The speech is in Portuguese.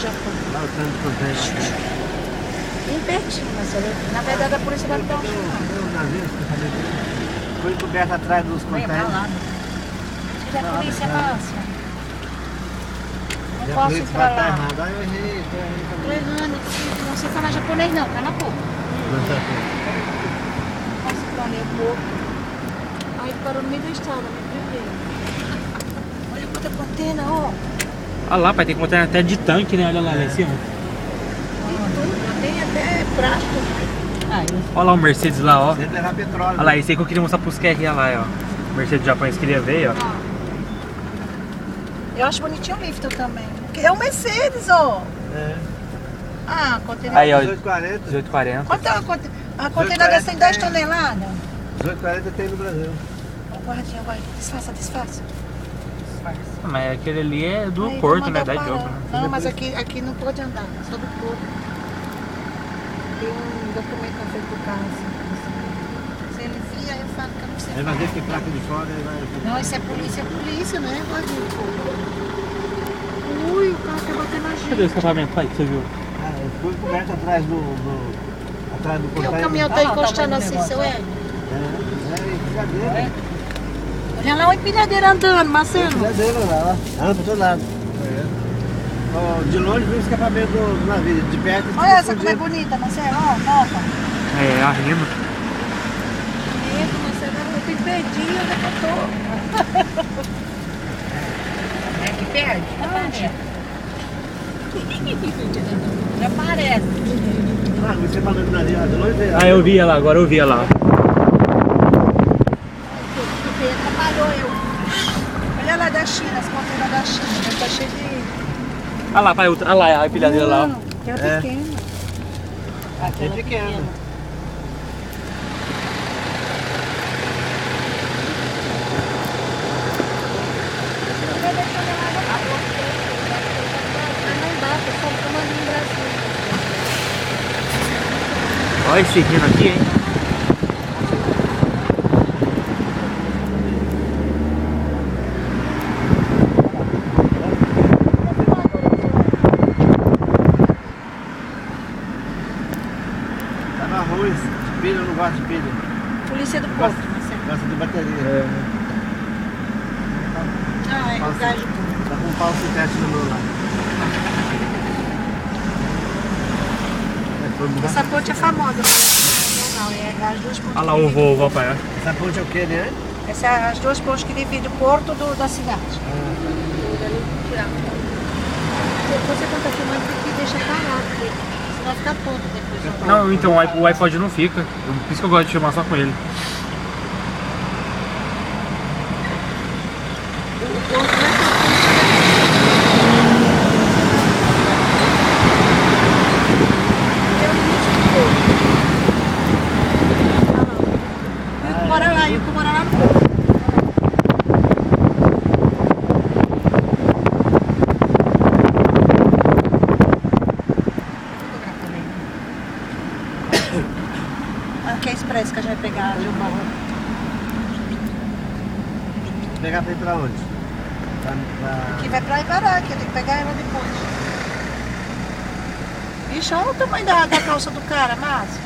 Japão. Lá o tanto de container. Bem pertinho, Marcelo. Na verdade, a polícia vai me dar um chamado. O navio, você sabe dele? Foi coberto atrás dos containers. Tira a polícia, Márcia. Não Já posso foi ir pra lá. errado. Ai, eu errei, Tô errando, não sei falar japonês não, cala a boca. Não posso ir pra ali, eu morro. Aí parou no meio da estrada, me prendeu. Olha quanta contena, ó. Olha lá, pai, tem container até de tanque, né? Olha lá, lá em cima. Tem até plástico. Olha lá o Mercedes lá, ó. Sem levar petróleo. Olha lá, esse aí que eu queria mostrar pros QR lá, ó. O Mercedes japonês queria ver, ó. Eu acho bonitinho o Lifter também. Porque é um Mercedes, ó. É. Ah, contena. Aí, ó. 1840. 1840. Quanto é a contena dessa tem 10 toneladas? 1840 tem no Brasil. Ó, guardinha, vai. Disfarça. Ah, mas aquele ali é do Aí, Porto, vou né? mandar Da parar. Diogo, né? Não, mas aqui não pode andar, só do Porto. Tem um documento na frente do carro, assim. Se ele via, eu falo que eu não sei. Aí vai ver que placa de fora e vai. Não, isso é polícia, né? Guardinha. Ui, o carro quer bater na gente. Cadê o escapamento, pai, que você viu? Ah, foi coberto atrás atrás do Porque container. o caminhão tá encostando assim, seu Hélio. Brincadeira. Olha lá o empilhadeira andando, Marcelo. Brincadeira lá, ó. Anda pra todo lado. Ó, de longe vem o escapamento do navio, de perto. Olha essa como é bonita, Marcelo, ó, nova. É, a rima. Bonito, Marcelo, eu fui perdido, onde é que eu tô? É que perde? Onde? Já parece. Ah, você falando do navio, de longe veio. Ah, eu vi ela, agora eu vi ela. Atrapalhou eu. Olha lá da China, as conteiras da China, tá cheio de... Olha lá, pai, olha lá, a empilhadeira lá, ó. Que é É. pequena. Aqui é pequeno. Olha esse rino aqui, hein? Tá no arroz, de pilha, eu não gosto de pilha. Polícia do Porto, Marcelo. Gosto de bateria. Ah, é o gás de tudo. Tá com um pau sintético no meu lá. Essa ponte é famosa, mas não, é as duas pontes. Olha lá o Volvo, ó, pai. Essa ponte é o que, né? Essas são as duas pontes que dividem o porto da cidade. Depois você quando tá filmando tem que deixar parado, porque senão vai ficar tonto depois. Não, então o iPod não fica. Por isso que eu gosto de filmar só com ele. O porto vai ficar. Bora lá, eu vou morar lá no porto. Aqui é expresso que a gente vai pegar de uma. Pegar pra ir pra onde? Aqui vai pra Ibará, aqui eu tenho que pegar ela depois. Ixi, olha o tamanho da calça do cara, Márcio.